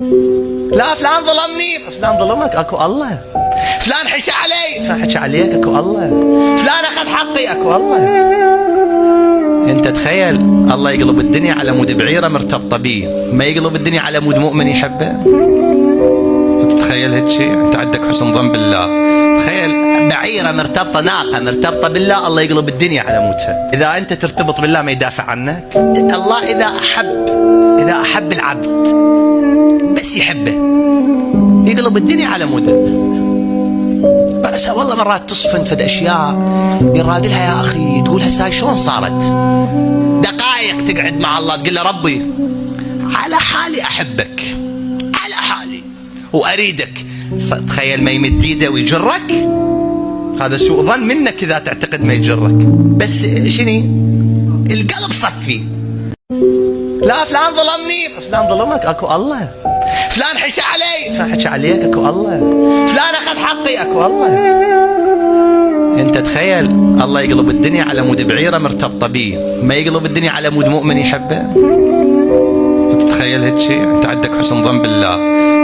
لا فلان ظلمني، فلان ظلمك اكو الله. فلان حكى علي، فلان حكى عليك اكو الله. فلان اخذ حقي اكو الله. انت تخيل الله يقلب الدنيا على مود بعيره مرتبطه بيه، ما يقلب الدنيا على مود مؤمن يحبه. تتخيل هيك شيء؟ انت عندك حسن ظن بالله. تخيل بعيره مرتبطه، ناقه مرتبطه بالله، الله يقلب الدنيا على مودها. اذا انت ترتبط بالله ما يدافع عنك. الله اذا احب العبد بس يحبه يقلب الدنيا على موده. بس والله مرات تصفن فد اشياء يراد لها يا اخي تقول هسه شلون صارت. دقائق تقعد مع الله تقول له ربي على حالي احبك، على حالي واريدك. تخيل ما يمد ايده ويجرك، هذا سوء ظن منك اذا تعتقد ما يجرك. بس شني القلب صفي. لا فلان ظلمني، فلان ظلمك اكو الله. فلان حكى علي، فلان حكى عليك اكو الله. فلان اخذ حقي اكو الله. انت تخيل الله يقلب الدنيا على مود بعيره مرتبطه بيه، ما يقلب الدنيا على مود مؤمن يحبه. تتخيل هيك شيء؟ انت عندك حسن ظن بالله.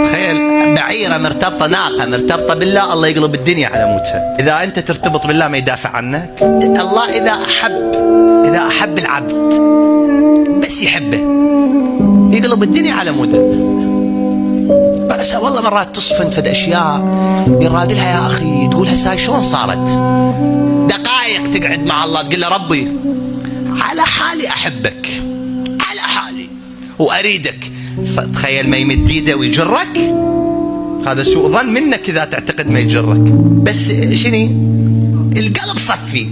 تخيل بعيره مرتبطه، ناقه مرتبطه بالله، الله يقلب الدنيا على مودها. اذا انت ترتبط بالله ما يدافع عنك. الله اذا احب العبد بس يحبه يقلب الدنيا على موده. بس والله مرات تصفن فد اشياء يراد لها يا اخي تقول هسه شلون صارت. دقائق تقعد مع الله تقول له ربي على حالي احبك، على حالي واريدك. تخيل ما يمد ايده ويجرك، هذا سوء ظن منك اذا تعتقد ما يجرك. بس شني القلب صفي.